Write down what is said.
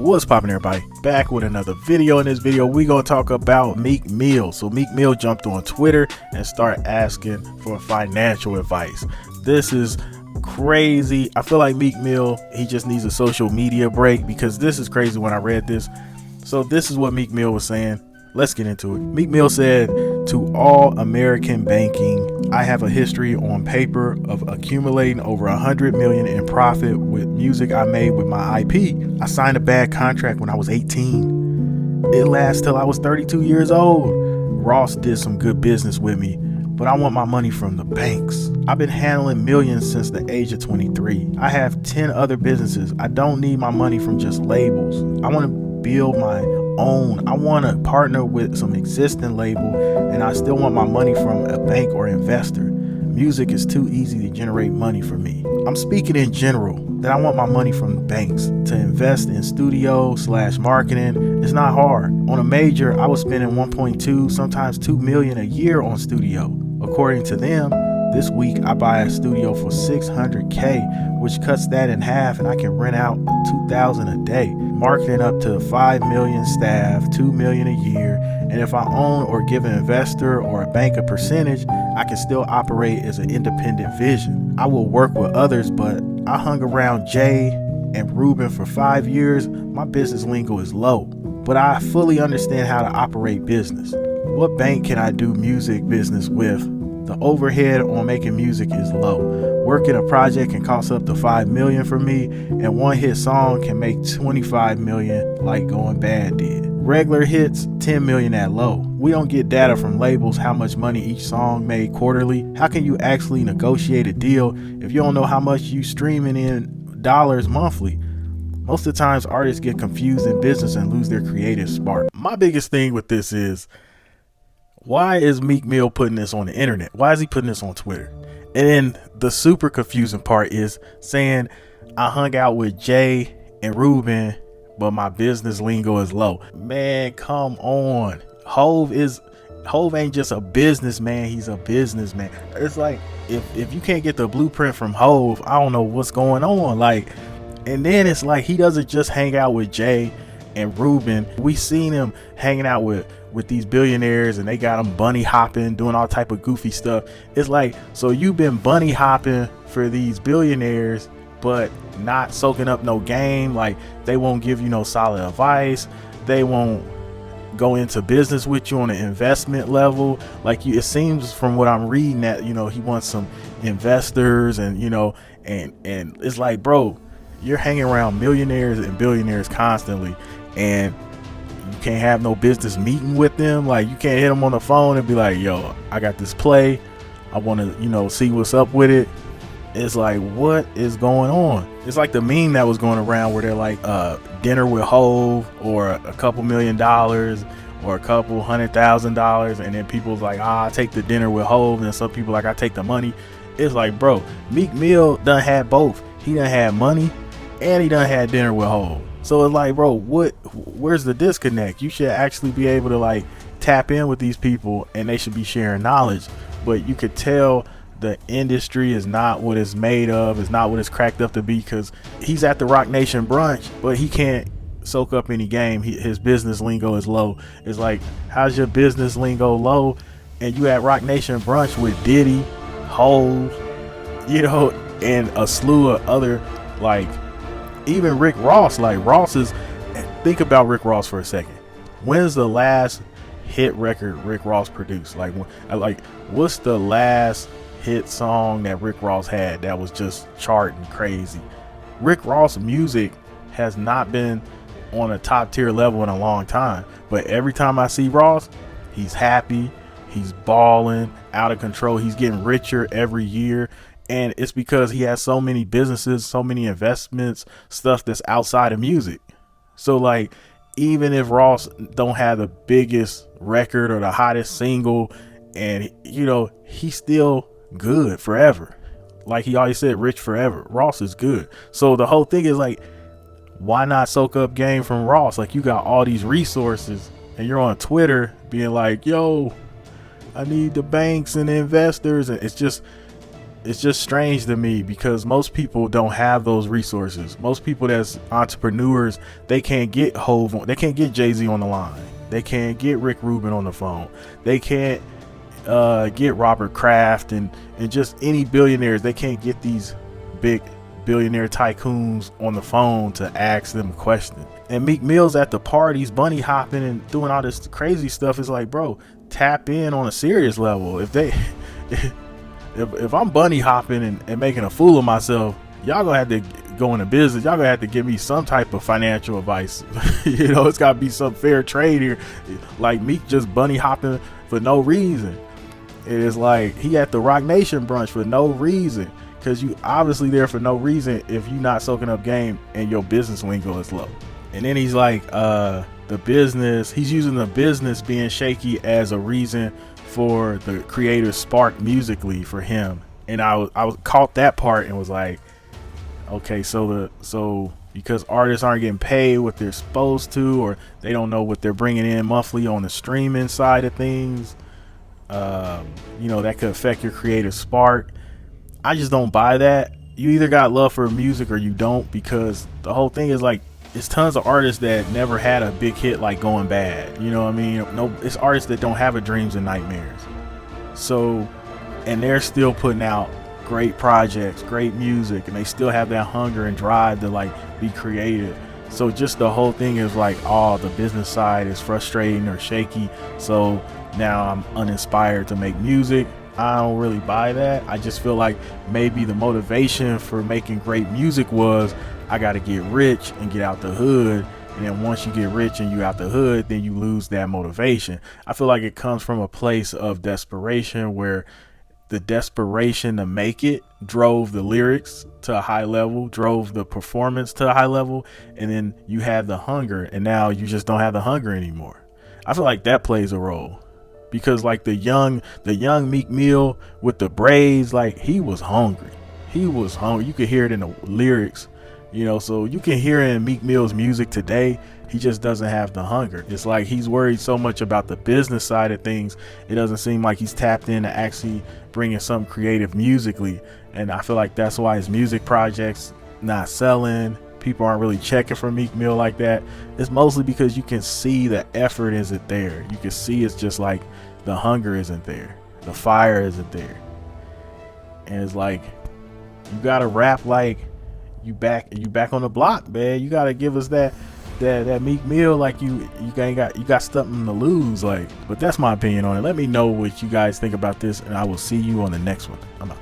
What's poppin', everybody? Back with another video. In this video we gonna talk about Meek Mill. So Meek Mill jumped on Twitter and started asking for financial advice. This is crazy. I feel like Meek Mill, he just needs a social media break, because this is crazy when I read this. So this is what Meek Mill was saying. Let's get into it. Meek Mill said, "To all American banking, I have a history on paper of accumulating over 100 million in profit with music I made with my IP. I signed a bad contract when I was 18. It lasts till I was 32 years old. Ross did some good business with me, but I want my money from the banks. I've been handling millions since the age of 23. I have 10 other businesses. I don't need my money from just labels. I want to build my own. I want to partner with some existing label, and I still want my money from a bank or investor. Music is too easy to generate money for me. I'm speaking in general, that I want my money from the banks to invest in studio/marketing. It's not hard. On a major, I was spending 1.2, sometimes 2 million a year on studio. According to them, this week I buy a studio for 600K, which cuts that in half, and I can rent out 2,000 a day. Marketing up to 5 million staff, 2 million a year. And if I own or give an investor or a bank a percentage, I can still operate as an independent vision. I will work with others, but I hung around Jay and Ruben for 5 years. My business lingo is low, but I fully understand how to operate business. What bank can I do music business with? The overhead on making music is low. Working a project can cost up to 5 million for me, and one hit song can make 25 million like Going Bad did. Regular hits, 10 million at low. We don't get data from labels how much money each song made quarterly. How can you actually negotiate a deal if you don't know how much you streaming in dollars monthly? Most of the times artists get confused in business and lose their creative spark." My biggest thing with this is, why is Meek Mill putting this on the internet? Why is he putting this on Twitter? And then the super confusing part is saying, "I hung out with Jay and Ruben, but my business lingo is low." Man, come on. Hove ain't just a businessman, he's a businessman. It's like, if you can't get the blueprint from Hove, I don't know what's going on. Like, and then it's like, he doesn't just hang out with Jay and Ruben. We seen him hanging out with these billionaires, and they got him bunny hopping, doing all type of goofy stuff. It's like, so you've been bunny hopping for these billionaires, but not soaking up no game. Like, they won't give you no solid advice. They won't go into business with you on an investment level. Like, it seems from what I'm reading that, he wants some investors, and and it's like, bro, you're hanging around millionaires and billionaires constantly, and you can't have no business meeting with them. Like, you can't hit them on the phone and be like, "Yo, I got this play, I want to see what's up with it." It's like, what is going on? It's like the meme that was going around where they're like, dinner with Hove, or a couple $1 million, or a couple $100,000, and then people's like, I take the dinner with Hove, and some people like, I take the money. It's like, bro, Meek Mill done had both. He done had money, and he done had dinner with Hove. So it's like, bro, where's the disconnect? You should actually be able to like tap in with these people, and they should be sharing knowledge. But you could tell the industry is not what it's made of, is not what it's cracked up to be, because he's at the Rock Nation brunch, but he can't soak up any game. His business lingo is low. It's like, how's your business lingo low, and you at Rock Nation brunch with Diddy, Hove, and a slew of other, like, even Rick Ross. Like, think about Rick Ross for a second. When's the last hit record Rick Ross produced? Like, what's the last hit song that Rick Ross had that was just charting crazy? Rick Ross music has not been on a top tier level in a long time, but every time I see Ross, he's happy, he's balling out of control, he's getting richer every year. And it's because he has so many businesses, so many investments, stuff that's outside of music. So like, even if Ross don't have the biggest record or the hottest single, and he's still good forever. Like he always said, rich forever. Ross is good. So the whole thing is like, why not soak up game from Ross? Like, you got all these resources, and you're on Twitter being like, "Yo, I need the banks and the investors." And it's just, it's just strange to me because most people don't have those resources. Most people that's entrepreneurs, they can't get Hov, they can't get Jay-Z on the line. They can't get Rick Rubin on the phone. They can't get Robert Kraft and just any billionaires. They can't get these big billionaire tycoons on the phone to ask them a question. And Meek Mill's at the parties, bunny hopping and doing all this crazy stuff. Is like, bro, tap in on a serious level. If I'm bunny hopping and making a fool of myself, y'all gonna have to go into business. Y'all gonna have to give me some type of financial advice. You know, it's gotta be some fair trade here. Like Meek just bunny hopping for no reason. It is like he at the Rock Nation brunch for no reason, because you obviously there for no reason if you not soaking up game and your business lingo is low. And then he's like, he's using the business being shaky as a reason for the creative spark musically for him. And I caught that part and was like, okay, so because artists aren't getting paid what they're supposed to, or they don't know what they're bringing in monthly on the streaming side of things, you know, that could affect your creative spark. I just don't buy that. You either got love for music or you don't, because the whole thing is like, it's tons of artists that never had a big hit like Going Bad. You know what I mean? No, it's artists that don't have a Dreams and Nightmares. So, and they're still putting out great projects, great music, and they still have that hunger and drive to like be creative. So just the whole thing is like, oh, the business side is frustrating or shaky, so now I'm uninspired to make music. I don't really buy that. I just feel like maybe the motivation for making great music was, I got to get rich and get out the hood. And then once you get rich and you out the hood, then you lose that motivation. I feel like it comes from a place of desperation, where the desperation to make it drove the lyrics to a high level, drove the performance to a high level. And then you had the hunger, and now you just don't have the hunger anymore. I feel like that plays a role, because like the young Meek Mill with the braids, like he was hungry. You could hear it in the lyrics. You know, so you can hear in Meek Mill's music today, he just doesn't have the hunger. It's like he's worried so much about the business side of things, it doesn't seem like he's tapped into actually bringing something creative musically. And I feel like that's why his music projects not selling. People aren't really checking for Meek Mill like that. It's mostly because you can see the effort isn't there. You can see it's just like the hunger isn't there, the fire isn't there. And it's like, you gotta rap like you back on the block, man. You gotta give us that Meek Mill, like you got something to lose, like. But that's my opinion on it. Let me know what you guys think about this, and I will see you on the next one. I'm out.